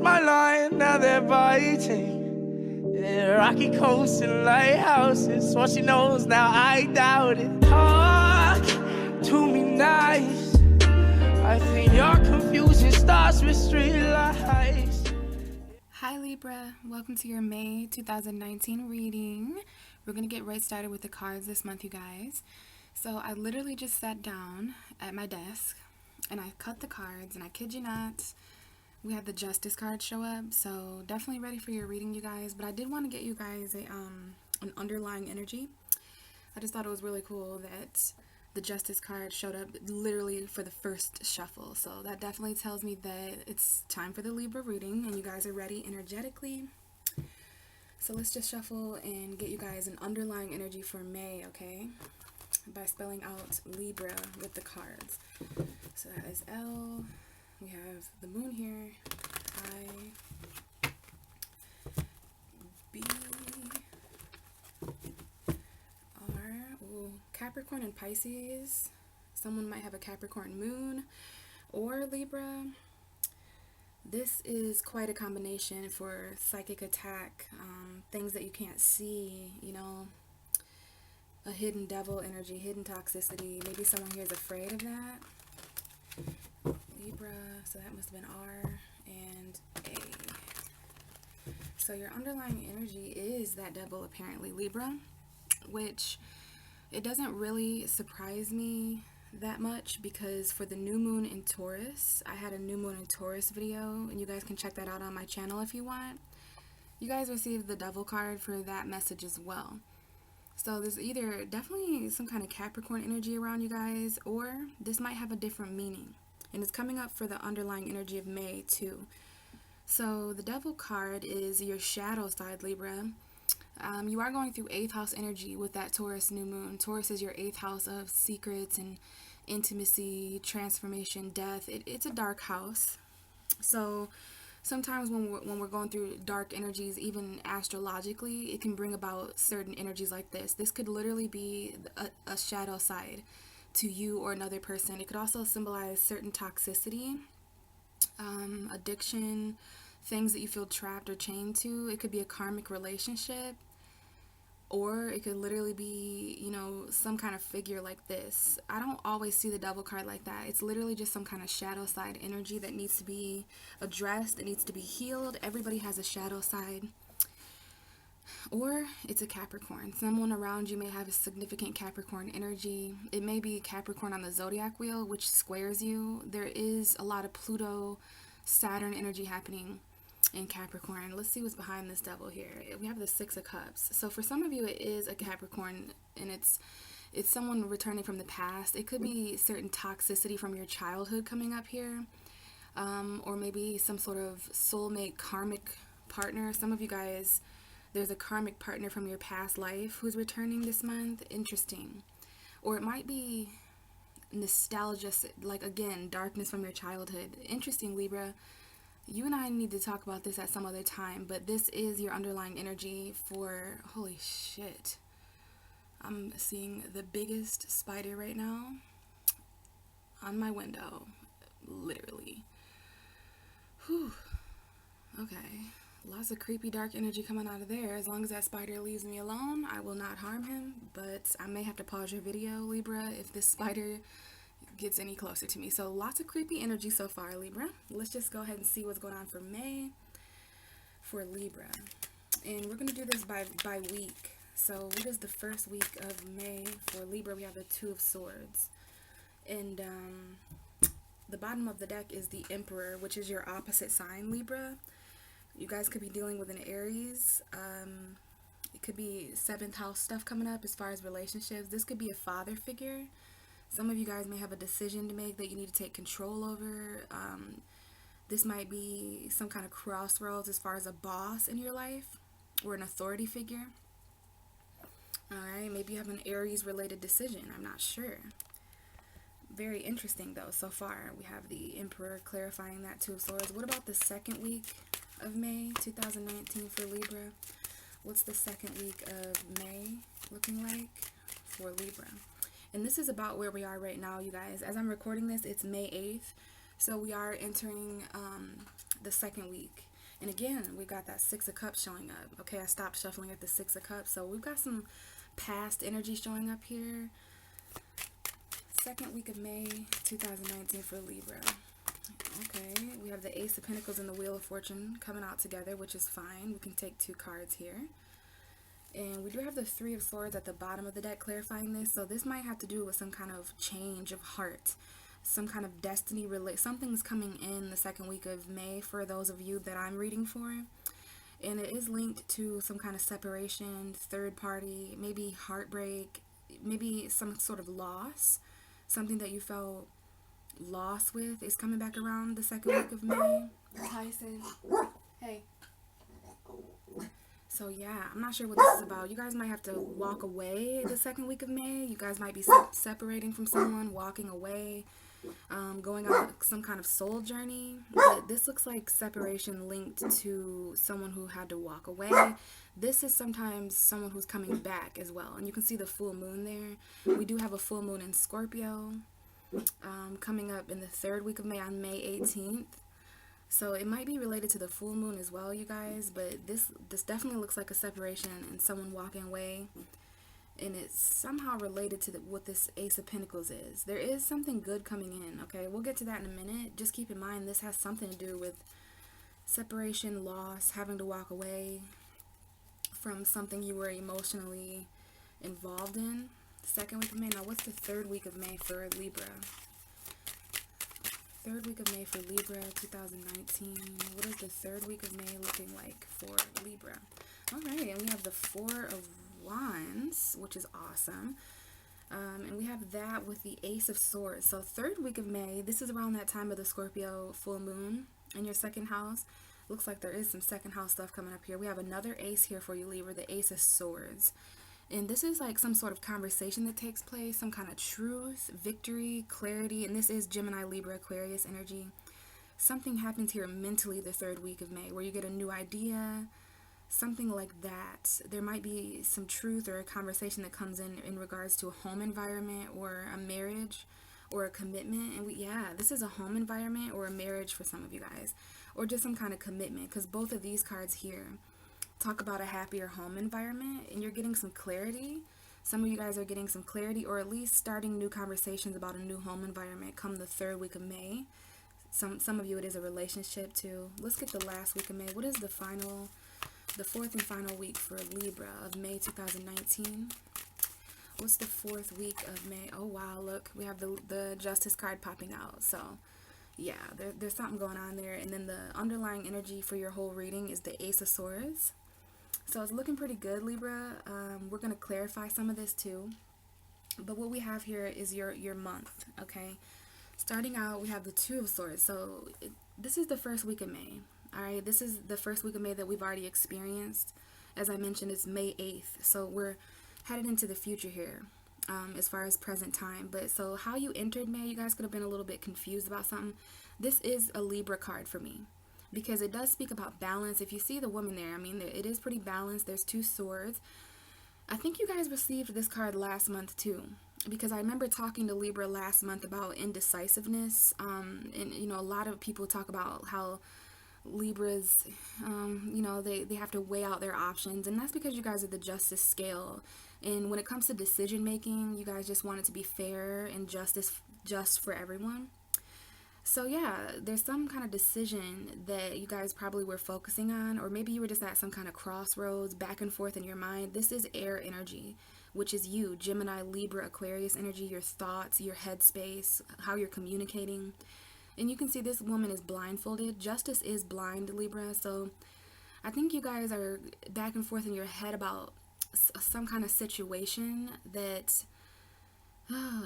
crossed my line, now they're biting. Yeah, rocky coasts and lighthouses. What she knows now, I doubt it. Talk to me nice. I think your confusion starts with street lights. Hi Libra, welcome to your May 2019 reading. We're going to get right started with the cards this month, you guys. So I literally just sat down at my desk and I cut the cards, and I kid you not, we had the Justice card show up. So definitely ready for your reading, you guys. But I did want to get you guys an underlying energy. I just thought it was really cool that the Justice card showed up literally for the first shuffle. So that definitely tells me that it's time for the Libra reading and you guys are ready energetically. So let's just shuffle and get you guys an underlying energy for May, okay? By spelling out Libra with the cards. So that is L. We have the moon here. I. B. Capricorn and Pisces. Someone might have a Capricorn moon or Libra. This is quite a combination for psychic attack, things that you can't see, you know, a hidden devil energy, hidden toxicity. Maybe someone here is afraid of that. Libra, so that must have been R and A. So your underlying energy is that devil apparently, Libra, which it doesn't really surprise me that much because for the new moon in Taurus, I had a new moon in Taurus video, and you guys can check that out on my channel if you want. You guys received the devil card for that message as well. So there's either definitely some kind of Capricorn energy around you guys, or this might have a different meaning. And it's coming up for the underlying energy of May too. So the devil card is your shadow side, Libra. You are going through 8th house energy with that Taurus new moon. Taurus is your 8th house of secrets and intimacy, transformation, death. It's a dark house. So sometimes when we're going through dark energies, even astrologically, it can bring about certain energies like this. This could literally be a shadow side to you or another person. It could also symbolize certain toxicity, addiction, things that you feel trapped or chained to. It could be a karmic relationship, or it could literally be, you know, some kind of figure like this. I don't always see the devil card like that. It's literally just some kind of shadow side energy that needs to be addressed, that needs to be healed. Everybody has a shadow side. Or it's a Capricorn. Someone around you may have a significant Capricorn energy. It may be Capricorn on the zodiac wheel, which squares you. There is a lot of Pluto, Saturn energy happening in Capricorn. Let's see what's behind this devil here. We have the 6 of Cups. So for some of you, it is a Capricorn, and it's someone returning from the past. It could be certain toxicity from your childhood coming up here, or maybe some sort of soulmate karmic partner. Some of you guys, there's a karmic partner from your past life who's returning this month. Interesting. Or it might be nostalgia, like again, darkness from your childhood. Interesting, Libra. You and I need to talk about this at some other time, but this is your underlying energy for, holy shit. I'm seeing the biggest spider right now on my window, literally. Whew. Okay. Lots of creepy dark energy coming out of there. As long as that spider leaves me alone, I will not harm him, but I may have to pause your video, Libra, if this spider gets any closer to me. So lots of creepy energy so far, Libra. Let's just go ahead and see what's going on for May for Libra. And we're going to do this by week. So what is the first week of May for Libra? We have the 2 of Swords. And the bottom of the deck is the Emperor, which is your opposite sign, Libra. You guys could be dealing with an Aries. It could be 7th house stuff coming up as far as relationships. This could be a father figure. Some of you guys may have a decision to make that you need to take control over. This might be some kind of crossroads as far as a boss in your life or an authority figure. Alright, maybe you have an Aries related decision. I'm not sure. Very interesting though so far. We have the Emperor clarifying that 2 of Swords. What about the second week of May 2019 for Libra? What's the second week of May looking like for Libra? And this is about where we are right now, you guys. As I'm recording this, it's May 8th. So we are entering the second week. And again, we got that Six of Cups showing up. Okay, I stopped shuffling at the Six of Cups. So we've got some past energy showing up here. Second week of May 2019 for Libra. Okay, we have the Ace of Pentacles and the Wheel of Fortune coming out together, which is fine. We can take 2 cards here. And we do have the Three of Swords at the bottom of the deck clarifying this. So this might have to do with some kind of change of heart, some kind of destiny. Something's coming in the second week of May for those of you that I'm reading for. And it is linked to some kind of separation, third party, maybe heartbreak, maybe some sort of loss. Something that you felt lost with is coming back around the second week of May. Tyson, hey. So yeah, I'm not sure what this is about. You guys might have to walk away the second week of May. You guys might be separating from someone, walking away, going on some kind of soul journey. But this looks like separation linked to someone who had to walk away. This is sometimes someone who's coming back as well. And you can see the full moon there. We do have a full moon in Scorpio coming up in the third week of May on May 18th. So it might be related to the full moon as well, you guys. But this definitely looks like a separation and someone walking away. And it's somehow related to what this Ace of Pentacles is. There is something good coming in, okay? We'll get to that in a minute. Just keep in mind this has something to do with separation, loss, having to walk away from something you were emotionally involved in. Second week of May. Now, what's the third week of May for Libra? Third week of May for Libra 2019. What is the third week of May looking like for Libra? Alright, and we have the Four of Wands, which is awesome. And we have that with the Ace of Swords. So third week of May, this is around that time of the Scorpio full moon in your second house. Looks like there is some second house stuff coming up here. We have another ace here for you, Libra, the Ace of Swords. And this is like some sort of conversation that takes place, some kind of truth, victory, clarity. And this is Gemini, Libra, Aquarius energy. Something happens here mentally the third week of May where you get a new idea, something like that. There might be some truth or a conversation that comes in regards to a home environment or a marriage or a commitment. And this is a home environment or a marriage for some of you guys, or just some kind of commitment, because both of these cards here talk about a happier home environment, and you're getting some clarity. Some of you guys are getting some clarity, or at least starting new conversations about a new home environment come the third week of May. Some of you it is a relationship too. Let's get the last week of May. What is the fourth and final week for Libra of May 2019? What's the fourth week of May? Oh wow, look, we have the Justice card popping out. So yeah, there's something going on there. And then the underlying energy for your whole reading is the Ace of Swords. So it's looking pretty good, Libra. We're going to clarify some of this too. But what we have here is your month, okay? Starting out, we have the Two of Swords. So this is the first week of May, all right? This is the first week of May that we've already experienced. As I mentioned, it's May 8th. So we're headed into the future here as far as present time. But so how you entered May, you guys could have been a little bit confused about something. This is a Libra card for me, because it does speak about balance. If you see the woman there, I mean, it is pretty balanced. There's two swords. I think you guys received this card last month too, because I remember talking to Libra last month about indecisiveness. And, you know, a lot of people talk about how Libras, you know, they have to weigh out their options. And that's because you guys are the justice scale. And when it comes to decision making, you guys just want it to be fair and just for everyone. So yeah, there's some kind of decision that you guys probably were focusing on, or maybe you were just at some kind of crossroads, back and forth in your mind. This is air energy, which is you, Gemini, Libra, Aquarius energy, your thoughts, your headspace, how you're communicating. And you can see this woman is blindfolded. Justice is blind, Libra. So I think you guys are back and forth in your head about some kind of situation that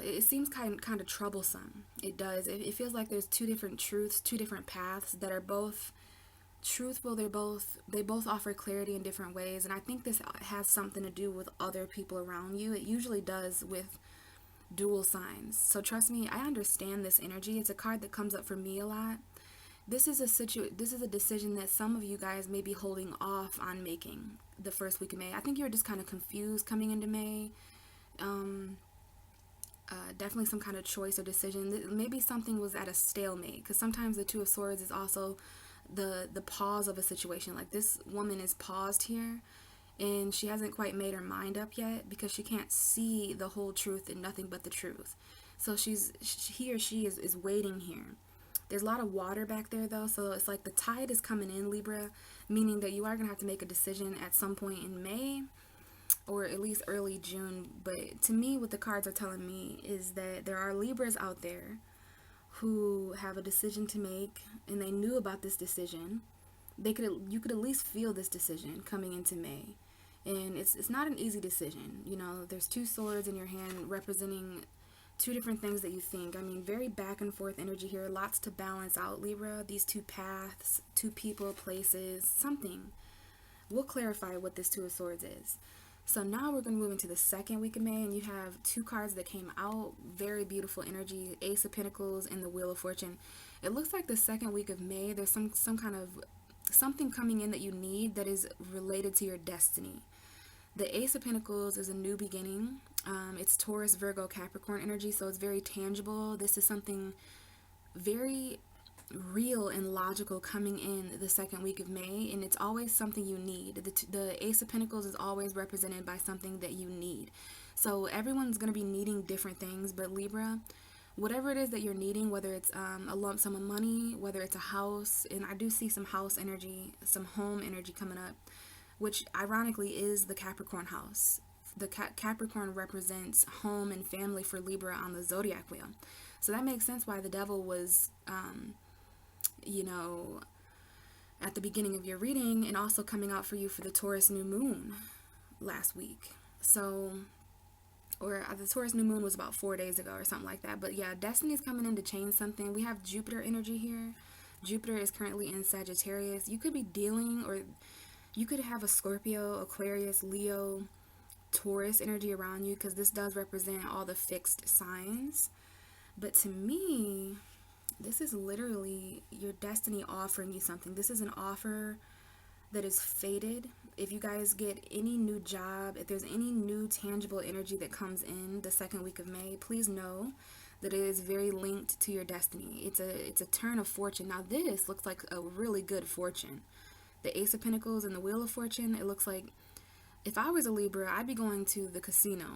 it seems kind of troublesome. It does. It feels like there's two different truths, two different paths that are both truthful. They both offer clarity in different ways. And I think this has something to do with other people around you. It usually does with dual signs. So trust me, I understand this energy. It's a card that comes up for me a lot. This is a decision that some of you guys may be holding off on making the first week of May. I think you're just kind of confused coming into May. Definitely some kind of choice or decision. Maybe something was at a stalemate, because sometimes the Two of Swords is also the pause of a situation. Like, this woman is paused here, and she hasn't quite made her mind up yet because she can't see the whole truth and nothing but the truth. So he or she is waiting here. There's a lot of water back there, though, so it's like the tide is coming in, Libra, meaning that you are going to have to make a decision at some point in May or at least early June. But to me, what the cards are telling me is that there are Libras out there who have a decision to make, and they knew about this decision. You could at least feel this decision coming into May. And it's not an easy decision. You know, there's 2 swords in your hand representing 2 different things that you think. I mean, very back and forth energy here. Lots to balance out, Libra. These 2 paths, 2 people, places, something. We'll clarify what this 2 of Swords is. So now we're going to move into the second week of May, and you have 2 cards that came out. Very beautiful energy. Ace of Pentacles and the Wheel of Fortune. It looks like the second week of May, there's some kind of something coming in that you need that is related to your destiny. The Ace of Pentacles is a new beginning. It's Taurus, Virgo, Capricorn energy, so it's very tangible. This is something very real and logical coming in the second week of May, and it's always something you need. The Ace of Pentacles is always represented by something that you need. So everyone's going to be needing different things, but Libra, whatever it is that you're needing, whether it's a lump sum of money, whether it's a house, and I do see some house energy, some home energy coming up, which ironically is the Capricorn house. The Capricorn represents home and family for Libra on the zodiac wheel. So that makes sense why the devil was, at the beginning of your reading, and also coming out for you for the Taurus new moon last week. So, or the Taurus new moon was about 4 days ago or something like that. But yeah, destiny's coming in to change something. We have Jupiter energy here. Jupiter is currently in Sagittarius. You could be dealing, or you could have a Scorpio, Aquarius, Leo, Taurus energy around you, because this does represent all the fixed signs. But to me, this is literally your destiny offering you something. This is an offer that is fated. If you guys get any new job, if there's any new tangible energy that comes in the second week of May, please know that it is very linked to your destiny. It's a turn of fortune. Now this looks like a really good fortune. The Ace of Pentacles and the Wheel of Fortune, it looks like if I was a Libra, I'd be going to the casino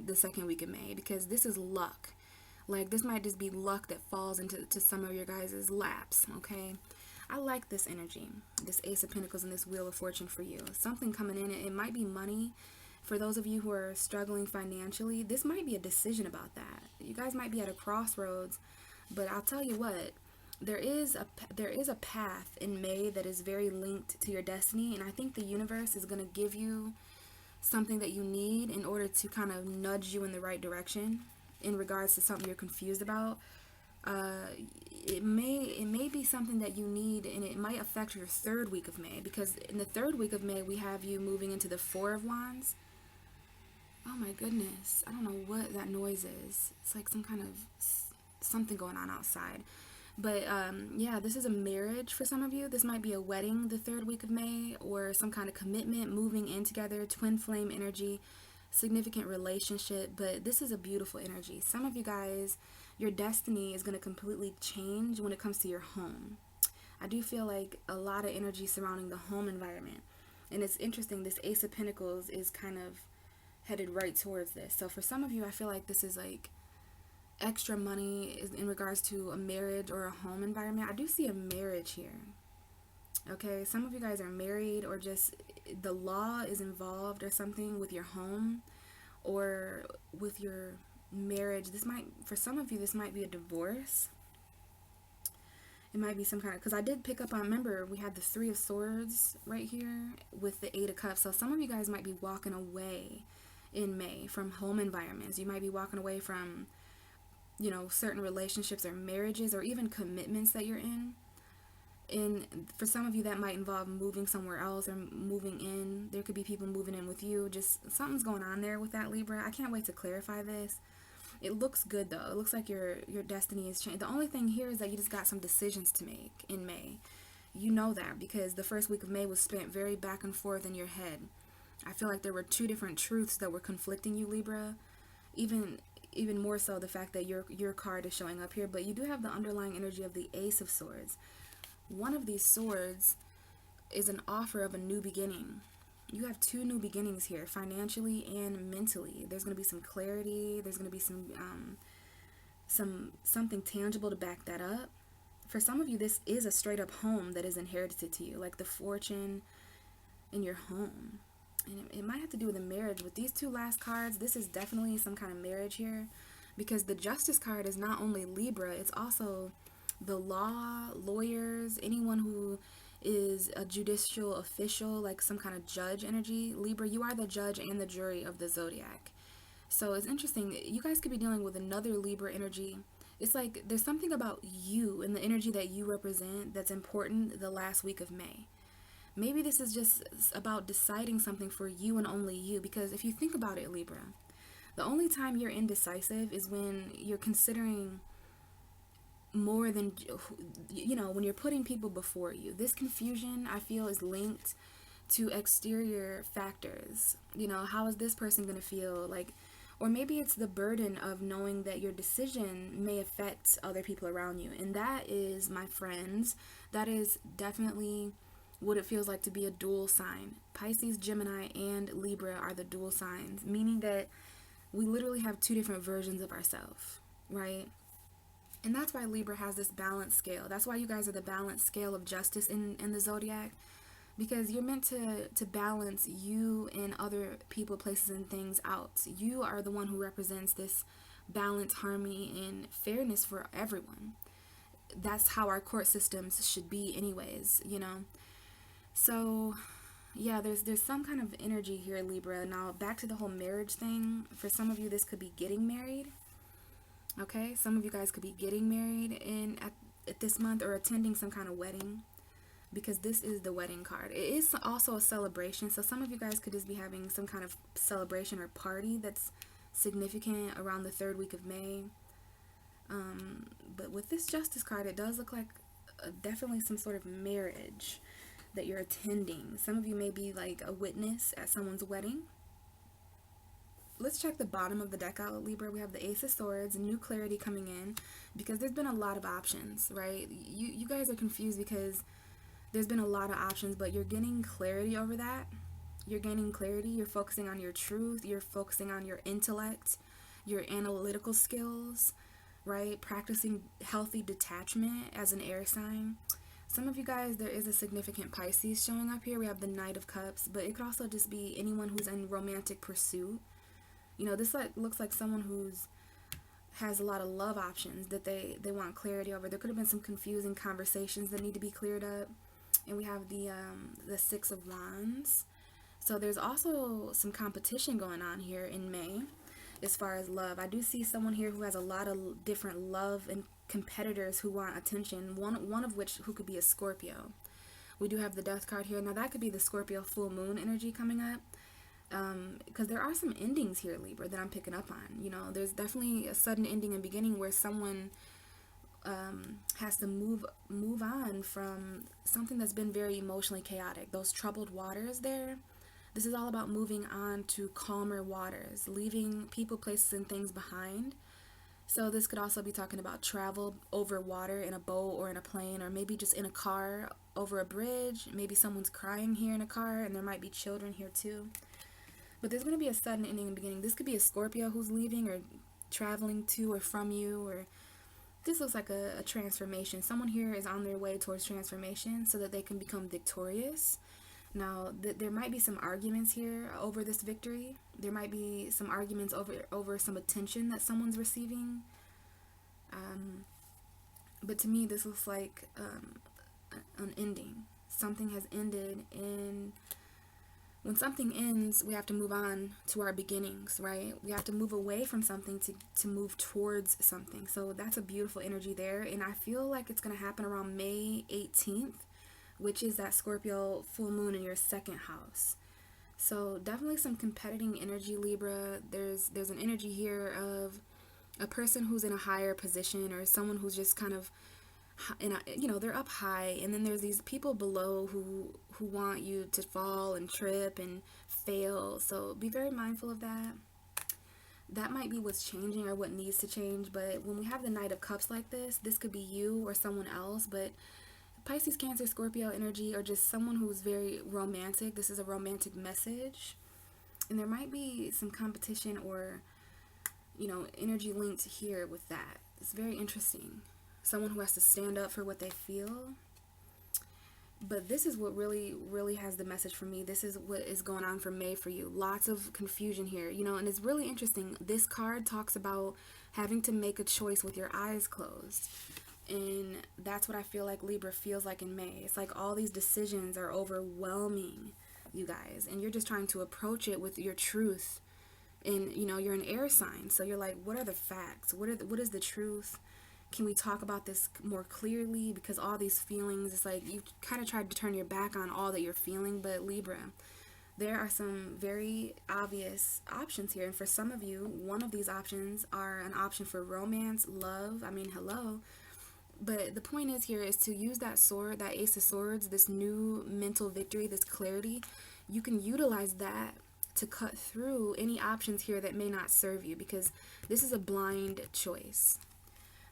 the second week of May, because this is luck. Like, this might just be luck that falls into some of your guys' laps, okay? I like this energy, this Ace of Pentacles and this Wheel of Fortune for you. Something coming in. It might be money. For those of you who are struggling financially, this might be a decision about that. You guys might be at a crossroads, but I'll tell you what, there is a path in May that is very linked to your destiny, and I think the universe is going to give you something that you need in order to kind of nudge you in the right direction in regards to something you're confused about. It may be something that you need, and it might affect your third week of May, because in the third week of May we have you moving into the Four of Wands. Oh my goodness, I don't know what that noise is. It's like some kind of something going on outside. But yeah, this is a marriage for some of you. This might be a wedding the third week of May, or some kind of commitment, moving in together, twin flame energy, significant relationship. But this is a beautiful energy. Some of you guys, your destiny is going to completely change when it comes to your home. I do feel like a lot of energy surrounding the home environment. And it's interesting, this Ace of Pentacles is kind of headed right towards this. So for some of you, I feel like this is like extra money in regards to a marriage or a home environment. I do see a marriage here. Okay, some of you guys are married, or just the law is involved or something with your home or with your marriage. This might, for some of you, this might be a divorce. It might be some kind of, because I did pick up on, remember, we had the Three of Swords right here with the Eight of Cups. So some of you guys might be walking away in May from home environments. You might be walking away from, you know, certain relationships or marriages or even commitments that you're in. And for some of you, that might involve moving somewhere else or moving in. There could be people moving in with you. Just something's going on there with that, Libra. I can't wait to clarify this. It looks good, though. It looks like your destiny is changing. The only thing here is that you just got some decisions to make in May. You know that because the first week of May was spent very back and forth in your head. I feel like there were two different truths that were conflicting you, Libra. Even more so the fact that your card is showing up here. But you do have the underlying energy of the Ace of Swords. one of these swords is an offer of a new beginning. You have two new beginnings here, financially and mentally. There's going to be some clarity. There's going to be something tangible to back that up. For some of you, this is a straight up home that is inherited to you, like the fortune in your home. And it might have to do with a marriage. With these two last cards, this is definitely some kind of marriage here, because the Justice card is not only Libra, it's also the law, lawyers, anyone who is a judicial official, like some kind of judge energy. Libra, you are the judge and the jury of the zodiac. So it's interesting. You guys could be dealing with another Libra energy. It's like there's something about you and the energy that you represent that's important the last week of May. Maybe this is just about deciding something for you and only you, because if you think about it, Libra, the only time you're indecisive is when you're considering more than, when you're putting people before you. This confusion, I feel, is linked to exterior factors. How is this person going to feel? Or maybe it's the burden of knowing that your decision may affect other people around you. And that is, my friends, that is definitely what it feels like to be a dual sign. Pisces, Gemini, and Libra are the dual signs, meaning that we literally have two different versions of ourselves, right? And that's why Libra has this balance scale. That's why you guys are the balance scale of justice in the zodiac, because you're meant to balance you and other people, places, and things out. You are the one who represents this balance, harmony, and fairness for everyone. That's how our court systems should be anyways, So, yeah, there's some kind of energy here, Libra. Now, back to the whole marriage thing. For some of you, this could be getting married. Okay, some of you guys could be getting married at this month, or attending some kind of wedding, because this is the wedding card. It is also a celebration, so some of you guys could just be having some kind of celebration or party that's significant around the third week of May. But with this Justice card, it does look like definitely some sort of marriage that you're attending. Some of you may be like a witness at someone's wedding. Let's check the bottom of the deck out, Libra. We have the Ace of Swords, new clarity coming in, because there's been a lot of options, right? You guys are confused because there's been a lot of options, but you're getting clarity over that. You're gaining clarity. You're focusing on your truth. You're focusing on your intellect, your analytical skills, right? Practicing healthy detachment as an air sign. Some of you guys, there is a significant Pisces showing up here. We have the Knight of Cups, but it could also just be anyone who's in romantic pursuit. This looks like someone has a lot of love options that they want clarity over. There could have been some confusing conversations that need to be cleared up. And we have the Six of Wands. So there's also some competition going on here in May as far as love. I do see someone here who has a lot of different love and competitors who want attention, one of which who could be a Scorpio. We do have the Death card here. Now that could be the Scorpio full moon energy coming up. Because there are some endings here, Libra, that I'm picking up on. There's definitely a sudden ending and beginning where someone has to move on from something that's been very emotionally chaotic. Those troubled waters there. This is all about moving on to calmer waters, leaving people, places, and things behind. So this could also be talking about travel over water in a boat or in a plane, or maybe just in a car over a bridge. Maybe someone's crying here in a car, and there might be children here too. But there's going to be a sudden ending and beginning. This could be a Scorpio who's leaving or traveling to or from you, or this looks like a transformation. Someone here is on their way towards transformation so that they can become victorious. Now, there might be some arguments here over this victory. There might be some arguments over some attention that someone's receiving. But to me, this looks like an ending. Something has ended, and when something ends, we have to move on to our beginnings, right? We have to move away from something to move towards something. So that's a beautiful energy there. And I feel like it's going to happen around May 18th, which is that Scorpio full moon in your second house. So definitely some competing energy, Libra. There's an energy here of a person who's in a higher position, or someone who's just kind of they're up high, and then there's these people below who want you to fall and trip and fail. So be very mindful of that. That might be what's changing or what needs to change. But when we have the Knight of Cups like this could be you or someone else, but Pisces, Cancer, Scorpio energy, or just someone who's very romantic. This is a romantic message. And there might be some competition or, you know, energy linked here with that. It's very interesting. Someone who has to stand up for what they feel. But this is what really has the message for me. This is what is going on for May for you. Lots of confusion here, you know, and it's really interesting. This card talks about having to make a choice with your eyes closed. And that's what I feel like Libra feels like in May. It's like all these decisions are overwhelming, you guys. And you're just trying to approach it with your truth. And, you know, you're an air sign. So you're like, what are the facts? What is the truth? Can we talk about this more clearly? Because all these feelings, it's like you kind of tried to turn your back on all that you're feeling. But Libra, there are some very obvious options here. And for some of you, one of these options are an option for romance, love. I mean, hello. But the point is here is to use that sword, that Ace of Swords, this new mental victory, this clarity. You can utilize that to cut through any options here that may not serve you, because this is a blind choice.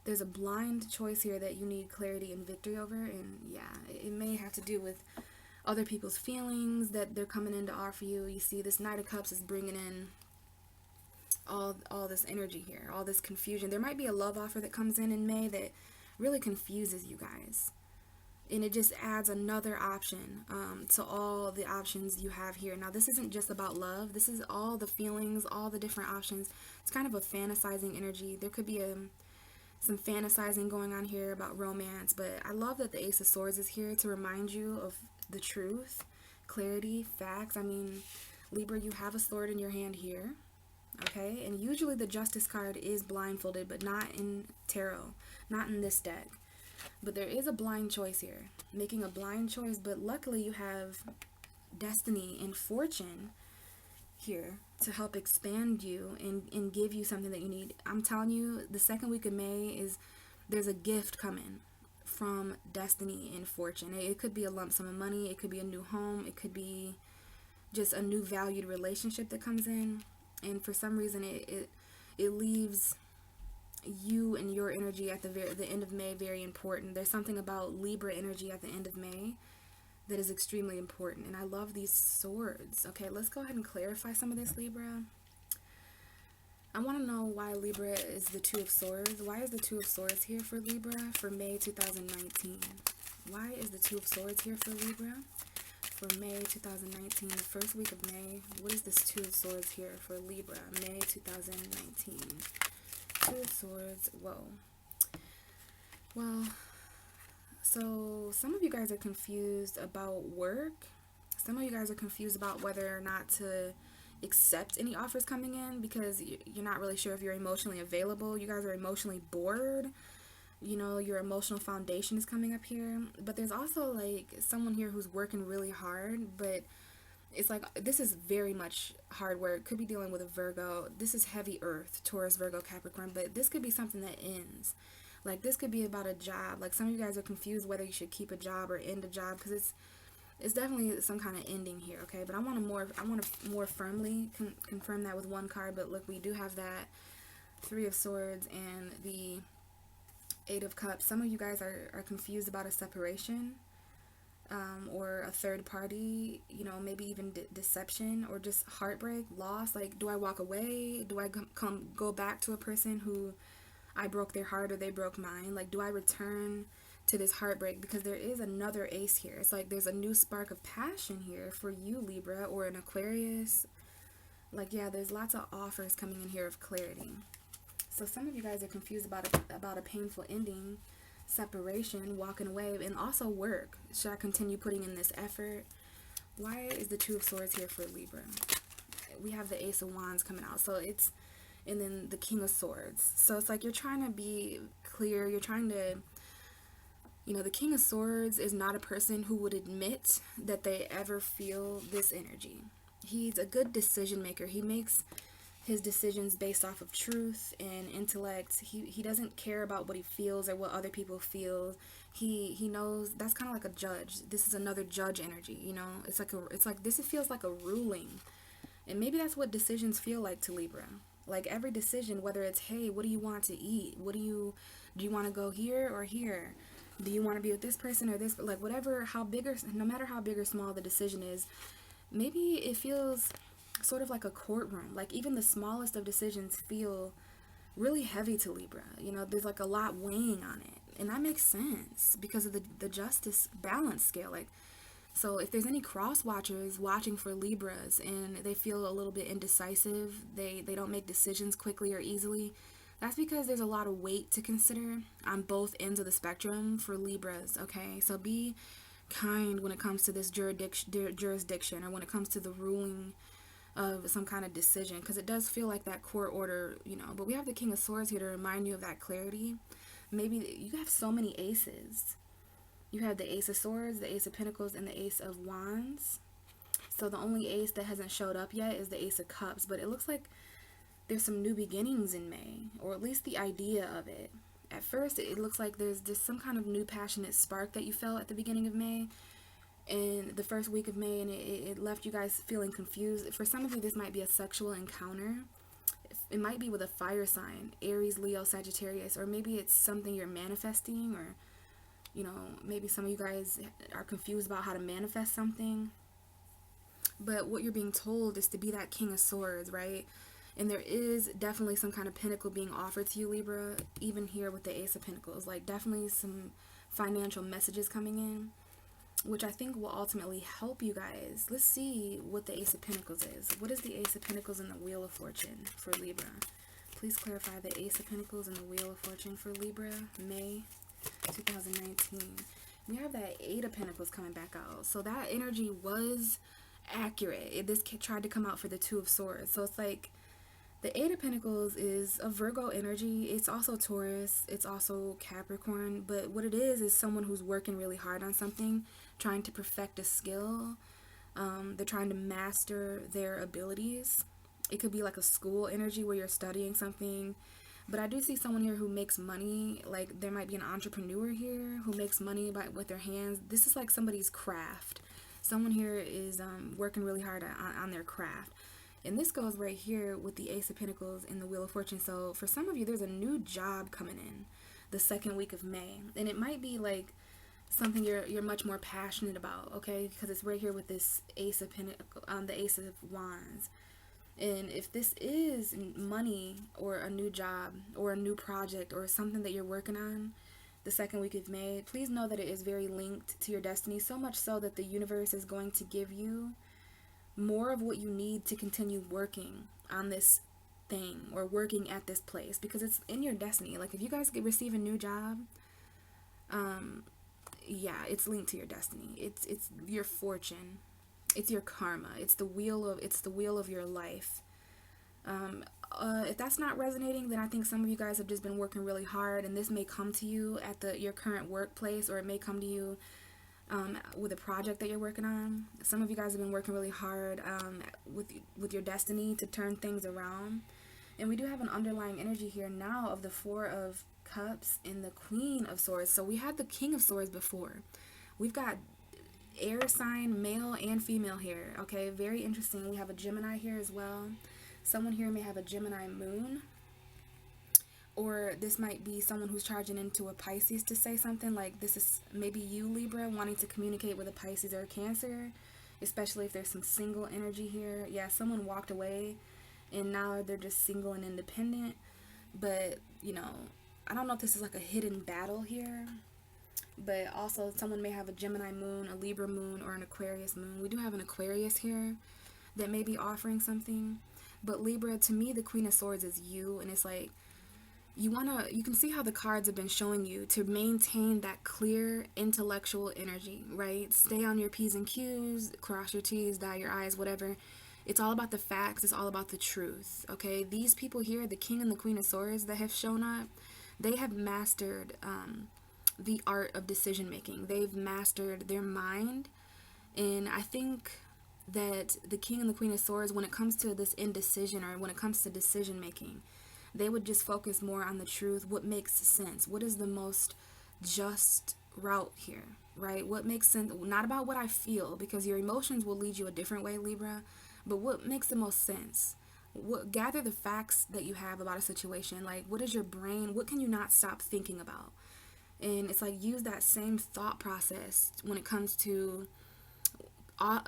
There's a blind choice here that you need clarity and victory over. And yeah, it may have to do with other people's feelings that they're coming in to offer you. You see, this Knight of Cups is bringing in all this energy here, all this confusion. There might be a love offer that comes in May that really confuses you guys, and it just adds another option to all the options you have here. Now, this isn't just about love. This is all the feelings, all the different options. It's kind of a fantasizing energy. There could be some fantasizing going on here about romance, but I love that the Ace of Swords is here to remind you of the truth, clarity, facts. I mean, Libra, you have a sword in your hand here, okay? And usually the Justice card is blindfolded, but not in tarot. Not in this deck. But there is a blind choice here. Making a blind choice. But luckily you have destiny and fortune here to help expand you and give you something that you need. I'm telling you, the second week of May there's a gift coming from destiny and fortune. It could be a lump sum of money. It could be a new home. It could be just a new valued relationship that comes in. And for some reason it leaves you and your energy at the end of May very important. There's something about Libra energy at the end of May that is extremely important. And I love these swords. Okay, let's go ahead and clarify some of this, Libra. I want to know why Libra is the Two of Swords. Why is the Two of Swords here for Libra for May 2019? Why is the Two of Swords here for Libra for May 2019? The first week of May. What is this Two of Swords here for Libra, May 2019? Two of Swords. Whoa. Well, so some of you guys are confused about work. Some of you guys are confused about whether or not to accept any offers coming in because you're not really sure if you're emotionally available. You guys are emotionally bored. You know, your emotional foundation is coming up here. But there's also like someone here who's working really hard, but it's like this is very much hard work. Could be dealing with a Virgo. This is heavy earth, Taurus, Virgo, Capricorn, but this could be something that ends. Like this could be about a job. Like some of you guys are confused whether you should keep a job or end a job because it's definitely some kind of ending here, okay? But I want to more firmly confirm that with one card. But look, we do have that Three of Swords and the Eight of Cups. Some of you guys are confused about a separation. Or a third party, you know, maybe even deception or just heartbreak, loss. Like, do I walk away? Do I go back to a person who I broke their heart or they broke mine? Like, do I return to this heartbreak? Because there is another ace here. It's like there's a new spark of passion here for you, Libra, or an Aquarius. Like, yeah, there's lots of offers coming in here of clarity. So some of you guys are confused about a painful ending, separation, walking away, and also work. Should I continue putting in this effort? Why is the Two of Swords here for Libra? We have the Ace of Wands coming out, so it's, and then the King of Swords. So it's like you're trying to be clear, you're trying to, you know, the King of Swords is not a person who would admit that they ever feel this energy. He's a good decision maker. He makes his decisions based off of truth and intellect. He doesn't care about what he feels or what other people feel. He knows. That's kind of like a judge. This is another judge energy, you know. It's like this feels like a ruling. And maybe that's what decisions feel like to Libra. Like every decision, whether it's, hey, what do you want to eat? Do you want to go here or here? Do you want to be with this person or this? Like, whatever, how big or, no matter how big or small the decision is, maybe it feels sort of like a courtroom. Like, even the smallest of decisions feel really heavy to Libra. You know, there's like a lot weighing on it. And that makes sense because of the justice balance scale. Like, so if there's any cross watchers watching for Libras and they feel a little bit indecisive, they don't make decisions quickly or easily, that's because there's a lot of weight to consider on both ends of the spectrum for Libras, okay? So be kind when it comes to this jurisdiction or when it comes to the ruling of some kind of decision, because it does feel like that court order, you know. But we have the King of Swords here to remind you of that clarity. Maybe you have so many aces. You have the Ace of Swords, the Ace of Pentacles, and the Ace of Wands. So the only ace that hasn't showed up yet is the Ace of Cups. But it looks like there's some new beginnings in May, or at least the idea of it. At first, it looks like there's just some kind of new passionate spark that you felt at the beginning of May, in the first week of May, and it left you guys feeling confused. For some of you, this might be a sexual encounter. It might be with a fire sign, Aries, Leo, Sagittarius, or maybe it's something you're manifesting, or, you know, maybe some of you guys are confused about how to manifest something. But what you're being told is to be that King of Swords, right? And there is definitely some kind of pinnacle being offered to you, Libra, even here with the Ace of Pentacles. Like, definitely some financial messages coming in, which I think will ultimately help you guys. Let's see what the Ace of Pentacles is. What is the Ace of Pentacles and the Wheel of Fortune for Libra? Please clarify the Ace of Pentacles and the Wheel of Fortune for Libra, May 2019. We have that Eight of Pentacles coming back out. So that energy was accurate. This tried to come out for the Two of Swords. So it's like the Eight of Pentacles is a Virgo energy. It's also Taurus. It's also Capricorn. But what it is someone who's working really hard on something, trying to perfect a skill. They're trying to master their abilities. It could be like a school energy where you're studying something. But I do see someone here who makes money. Like, there might be an entrepreneur here who makes money with their hands. This is like somebody's craft. Someone here is working really hard on their craft. And this goes right here with the Ace of Pentacles and the Wheel of Fortune. So for some of you, there's a new job coming in the second week of May. And it might be something you're much more passionate about, okay? Because it's right here with this Ace of Pentacles, the Ace of Wands. And if this is money or a new job or a new project or something that you're working on the second week of May, please know that it is very linked to your destiny, so much so that the universe is going to give you more of what you need to continue working on this thing or working at this place, because it's in your destiny. Like, if you guys receive a new job, yeah, it's linked to your destiny. It's your fortune. It's your karma. It's the wheel of your life. If that's not resonating, then I think some of you guys have just been working really hard, and this may come to you at your current workplace, or it may come to you with a project that you're working on. Some of you guys have been working really hard with your destiny to turn things around. And we do have an underlying energy here now of the Four of Cups and the Queen of Swords. So we had the King of Swords before. We've got air sign, male and female here. Okay, very interesting. We have a Gemini here as well. Someone here may have a Gemini moon. Or this might be someone who's charging into a Pisces to say something. Like, this is maybe you, Libra, wanting to communicate with a Pisces or a Cancer, especially if there's some single energy here. Yeah, someone walked away and now they're just single and independent. But, you know, I don't know if this is like a hidden battle here. But also someone may have a Gemini moon, a Libra moon, or an Aquarius moon. We do have an Aquarius here that may be offering something. But Libra, to me, the Queen of Swords is you. And it's like, you can see how the cards have been showing you to maintain that clear intellectual energy, right? Stay on your P's and Q's, cross your T's, dot your I's, whatever. It's all about the facts. It's all about the truth, okay? These people here, the King and the Queen of Swords that have shown up, they have mastered the art of decision making. They've mastered their mind. And I think that the King and the Queen of Swords, when it comes to this indecision or when it comes to decision making, they would just focus more on the truth. What makes sense? What is the most just route here, right? What makes sense? Not about what I feel, because your emotions will lead you a different way, Libra, but what makes the most sense? Gather the facts that you have about a situation. Like, what is your brain? What can you not stop thinking about? And it's like, use that same thought process when it comes to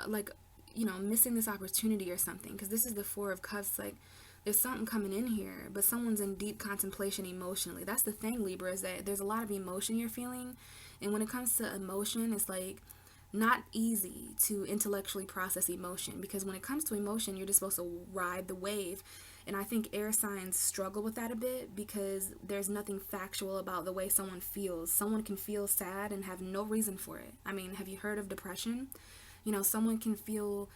like, you know, missing this opportunity or something, because this is the Four of Cups. Like, there's something coming in here, but someone's in deep contemplation emotionally. That's the thing, Libra, is that there's a lot of emotion you're feeling. And when it comes to emotion, it's like not easy to intellectually process emotion, because when it comes to emotion, you're just supposed to ride the wave. And I think air signs struggle with that a bit, because there's nothing factual about the way someone feels. Someone can feel sad and have no reason for it. I mean, have you heard of depression? You know, someone can feel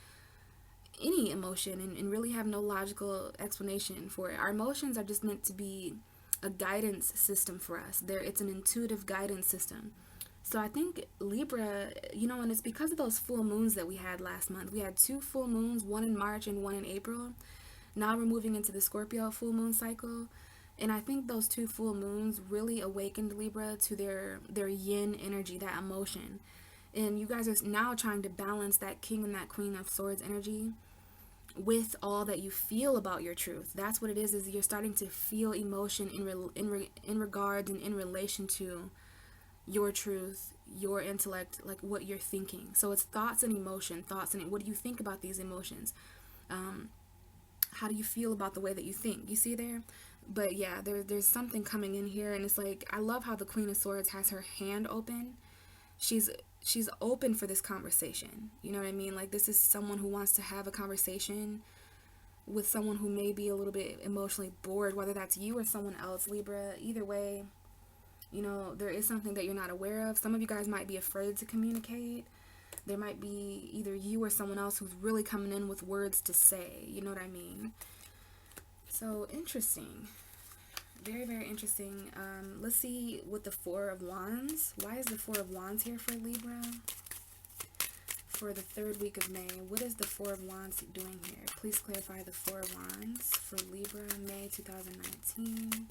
any emotion and really have no logical explanation for it. Our emotions are just meant to be a guidance system for us. It's an intuitive guidance system. So I think Libra, you know, and it's because of those full moons that we had last month. We had 2 full moons, one in March and one in April. Now we're moving into the Scorpio full moon cycle. And I think those 2 full moons really awakened Libra to their yin energy, that emotion. And you guys are now trying to balance that King and that Queen of Swords energy with all that you feel about your truth. That's what it is you're starting to feel emotion in regards and in relation to your truth, your intellect, like what you're thinking. So it's thoughts and emotion, thoughts and what do you think about these emotions? How do you feel about the way that you think? You see there? But yeah, there's something coming in here, and it's like, I love how the Queen of Swords has her hand open. She's open for this conversation. You know what I mean? Like, this is someone who wants to have a conversation with someone who may be a little bit emotionally bored, whether that's you or someone else, Libra. Either way, you know, there is something that you're not aware of. Some of you guys might be afraid to communicate. There might be either you or someone else who's really coming in with words to say. You know what I mean? So, interesting. Very, very interesting. Let's see with the Four of Wands. Why is the Four of Wands here for Libra? For the 3rd week of May. What is the Four of Wands doing here? Please clarify the Four of Wands for Libra, May 2019.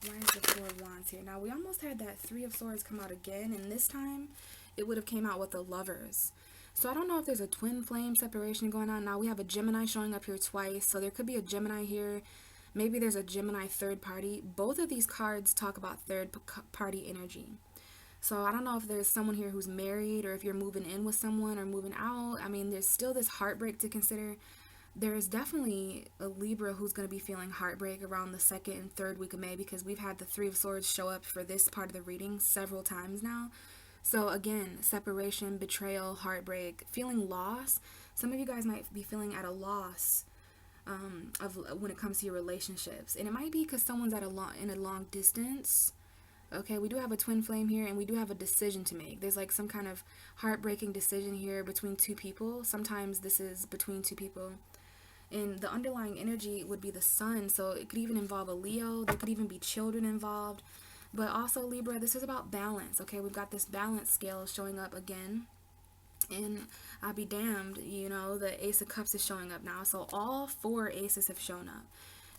Why is the Four of Wands here? Now, we almost had that Three of Swords come out again, and this time it would have came out with the Lovers. So I don't know if there's a twin flame separation going on. Now, we have a Gemini showing up here twice, so there could be a Gemini here. Maybe there's a Gemini third party. Both of these cards talk about third party energy. So I don't know if there's someone here who's married, or if you're moving in with someone or moving out. I mean, there's still this heartbreak to consider. There is definitely a Libra who's going to be feeling heartbreak around the 2nd and 3rd week of May, because we've had the Three of Swords show up for this part of the reading several times now. So again, separation, betrayal, heartbreak, feeling loss. Some of you guys might be feeling at a loss of when it comes to your relationships, and it might be because someone's in a long distance. Okay, we do have a twin flame here, and we do have a decision to make. There's like some kind of heartbreaking decision here between 2 people. Sometimes this is between 2 people, and the underlying energy would be the Sun, so it could even involve a Leo. There could even be children involved. But also, Libra, this is about balance. Okay, we've got this balance scale showing up again. And I'll be damned, you know, the Ace of Cups is showing up now. So all 4 aces have shown up.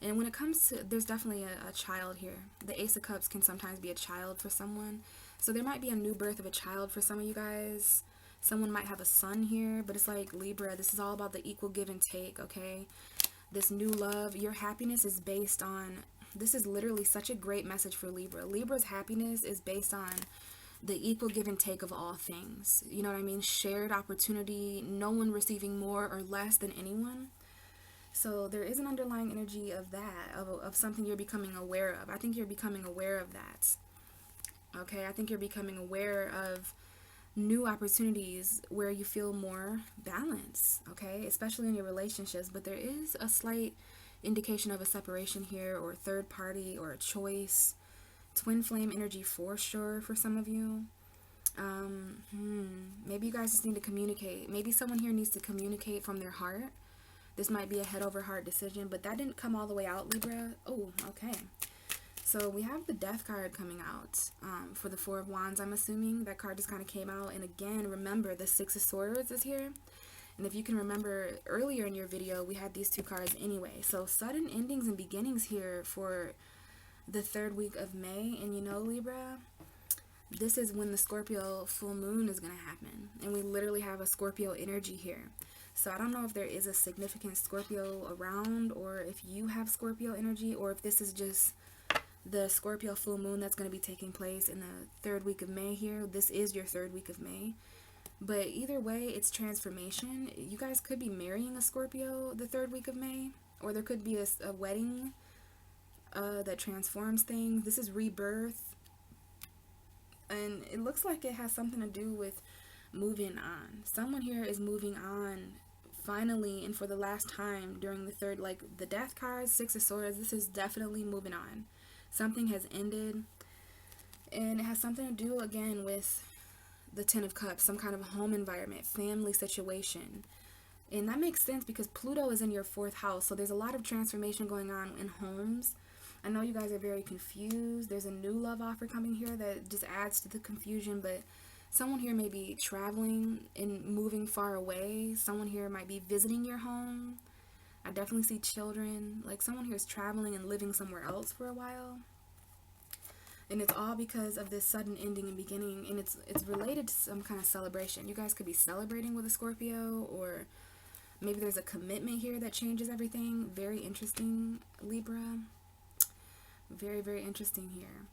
And when it comes to, there's definitely a child here. The Ace of Cups can sometimes be a child for someone. So there might be a new birth of a child for some of you guys. Someone might have a son here. But it's like, Libra, this is all about the equal give and take, okay? This new love, your happiness is based on, this is literally such a great message for Libra. Libra's happiness is based on the equal give and take of all things. You know what I mean? Shared opportunity, no one receiving more or less than anyone. So there is an underlying energy of that, of something you're becoming aware of. I think you're becoming aware of that. Okay, I think you're becoming aware of new opportunities where you feel more balance, okay? Especially in your relationships. But there is a slight indication of a separation here, or a third party, or a choice. Twin flame energy for sure for some of you. Maybe you guys just need to communicate. Maybe someone here needs to communicate from their heart. This might be a head over heart decision, but that didn't come all the way out, Libra. Oh, okay. So we have the Death card coming out for the Four of Wands, I'm assuming. That card just kind of came out. And again, remember, the Six of Swords is here. And if you can remember, earlier in your video, we had these 2 cards anyway. So sudden endings and beginnings here for the 3rd week of May. And you know, Libra, this is when the Scorpio full moon is going to happen. And we literally have a Scorpio energy here. So I don't know if there is a significant Scorpio around, or if you have Scorpio energy, or if this is just the Scorpio full moon that's going to be taking place in the third week of May here. This is your third week of May. But either way, it's transformation. You guys could be marrying a Scorpio the third week of May, or there could be a wedding that transforms things. This is rebirth. And it looks like it has something to do with moving on. Someone here is moving on finally and for the last time during the third, like the Death card, Six of Swords. This is definitely moving on. Something has ended, and it has something to do again with the Ten of Cups, some kind of home environment, family situation. And that makes sense because Pluto is in your fourth house, so there's a lot of transformation going on in homes. I know you guys are very confused. There's a new love offer coming here that just adds to the confusion, but someone here may be traveling and moving far away. Someone here might be visiting your home. I definitely see children. Like someone here is traveling and living somewhere else for a while. And it's all because of this sudden ending and beginning, and it's related to some kind of celebration. You guys could be celebrating with a Scorpio, or maybe there's a commitment here that changes everything. Very interesting, Libra. Very, very interesting here.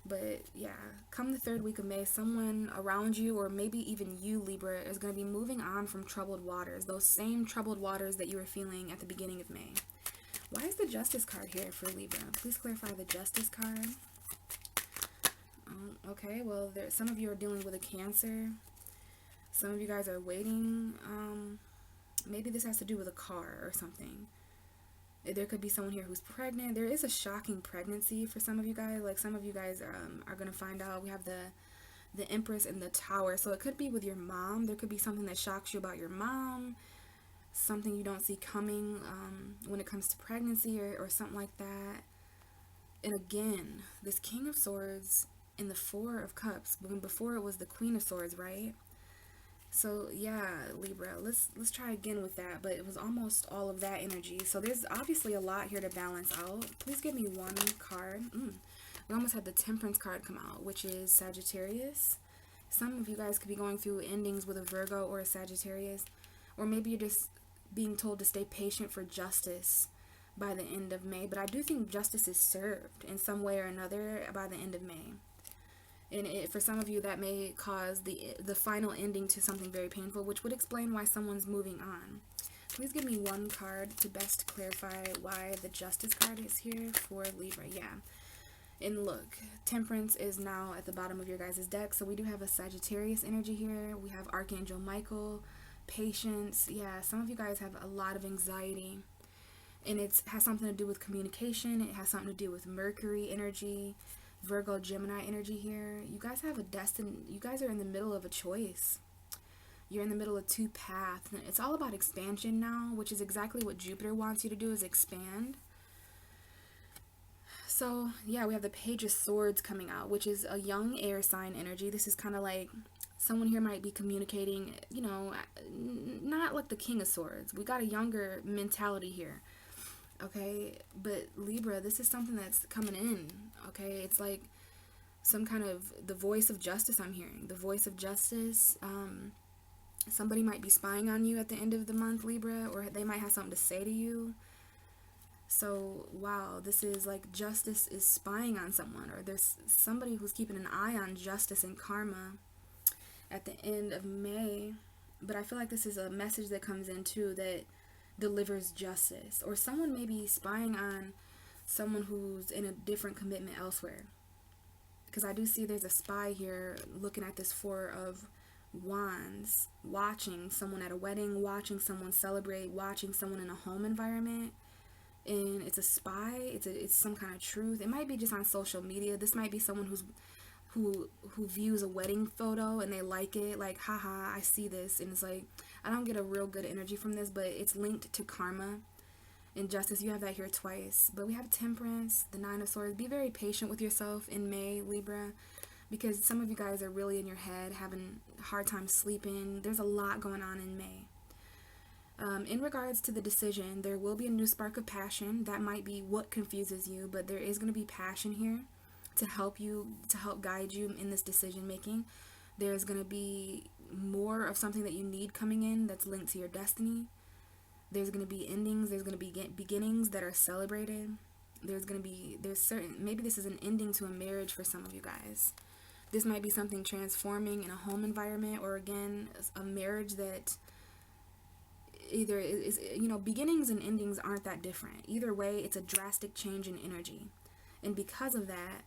But yeah, come the third week of May, someone around you, or maybe even you, Libra, is going to be moving on from troubled waters. Those same troubled waters that you were feeling at the beginning of May. Why is the Justice card here for Libra? Please clarify the Justice card. Okay, well, some of you are dealing with a Cancer. Some of you guys are waiting. Maybe this has to do with a car or something. There could be someone here who's pregnant. There is a shocking pregnancy for some of you guys. Like some of you guys are going to find out. We have the Empress and the Tower. So it could be with your mom. There could be something that shocks you about your mom. Something you don't see coming when it comes to pregnancy or something like that. And again, this King of Swords and the Four of Cups. Before it was the Queen of Swords, right? So yeah, Libra, let's try again with that, but it was almost all of that energy. So there's obviously a lot here to balance out. Please give me one card. We almost had the Temperance card come out, which is Sagittarius. Some of you guys could be going through endings with a Virgo or a Sagittarius, or maybe you're just being told to stay patient for justice by the end of May. But I do think justice is served in some way or another by the end of May. And for some of you, that may cause the final ending to something very painful, which would explain why someone's moving on. Please give me one card to best clarify why the Justice card is here for Libra. Yeah. And look, Temperance is now at the bottom of your guys' deck. So we do have a Sagittarius energy here. We have Archangel Michael, patience. Yeah, some of you guys have a lot of anxiety. And it has something to do with communication. It has something to do with Mercury energy. Virgo, Gemini energy here. You guys have a you guys are in the middle of a choice. You're in the middle of two paths. It's all about expansion now, which is exactly what Jupiter wants you to do, is expand. So yeah, we have the Page of Swords coming out, which is a young air sign energy. This is kind of like someone here might be communicating, you know, not like the King of Swords. We got a younger mentality here. Okay, but Libra, this is something that's coming in, okay? It's like some kind of the voice of justice I'm hearing. The voice of justice. Somebody might be spying on you at the end of the month, Libra, or they might have something to say to you. So, wow, this is like justice is spying on someone, or there's somebody who's keeping an eye on justice and karma at the end of May. But I feel like this is a message that comes in too that delivers justice, or someone may be spying on someone who's in a different commitment elsewhere, because I do see there's a spy here looking at this Four of Wands, watching someone at a wedding, watching someone celebrate, watching someone in a home environment, and it's a spy. It's some kind of truth. It might be just on social media. This might be someone who views a wedding photo and they like it, like, haha, I see this, and it's like, I don't get a real good energy from this, but it's linked to karma and justice. You have that here twice. But we have Temperance, the Nine of Swords. Be very patient with yourself in May, Libra, because some of you guys are really in your head, having a hard time sleeping. There's a lot going on in May. In regards to the decision, there will be a new spark of passion. That might be what confuses you, but there is going to be passion here to help you, to help guide you in this decision making. There's going to be more of something that you need coming in that's linked to your destiny. There's going to be endings. There's going to be beginnings that are celebrated. maybe this is an ending to a marriage for some of you guys. This might be something transforming in a home environment, or again, a marriage that either is, beginnings and endings aren't that different. Either way, it's a drastic change in energy. And because of that,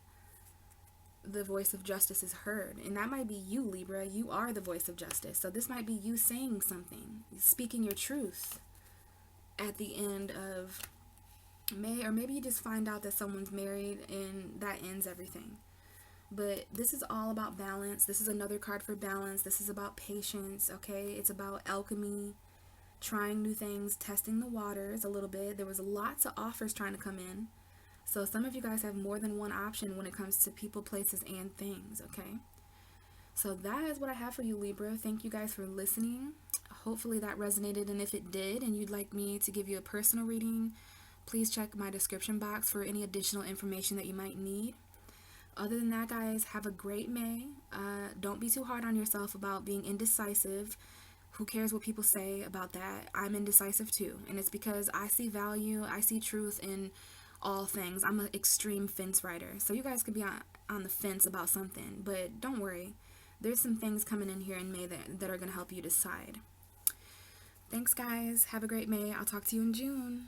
the voice of justice is heard. And that might be you, Libra. You are the voice of justice. So this might be you saying something, speaking your truth at the end of May. Or maybe you just find out that someone's married and that ends everything. But this is all about balance. This is another card for balance. This is about patience, okay? It's about alchemy, trying new things, testing the waters a little bit. There was lots of offers trying to come in. So some of you guys have more than one option when it comes to people, places, and things, okay? So that is what I have for you, Libra. Thank you guys for listening. Hopefully that resonated, and if it did and you'd like me to give you a personal reading, please check my description box for any additional information that you might need. Other than that, guys, have a great May. Don't be too hard on yourself about being indecisive. Who cares what people say about that? I'm indecisive too, and it's because I see value, I see truth in all things. I'm an extreme fence rider, so you guys could be on the fence about something, but don't worry. There's some things coming in here in May that are going to help you decide. Thanks, guys. Have a great May. I'll talk to you in June.